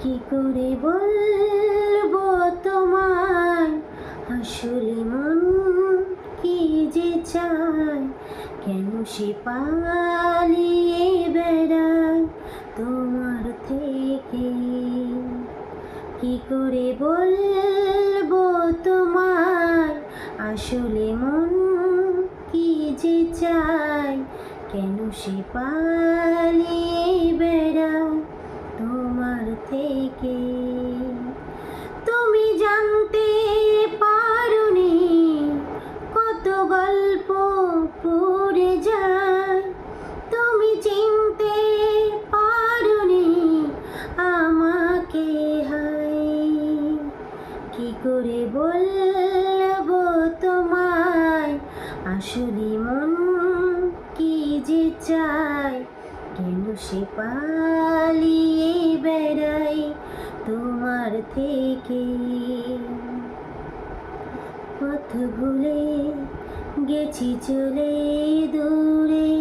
কি করে বলবো তোমায় আসলে মন কি যে চায়, কেন সে পালিয়ে বেড়ায় তোমার থেকে। কি করে বলবো তোমায় আসলে মন কি যে চায়, কেন সে পালিয়ে বেড়ায় তোমার থেকে। তুমি জানতে পারোনি কত গল্প পড়ে যায়, তুমি চিনতে পারোনি আমাকে। হায় কি করে বলবো তোমায় আসলে মন কি যে চায়, কেন সে পালিয়ে বেড়াই তোমার থেকে। পথ ভুলে গেছি চলে দূরে,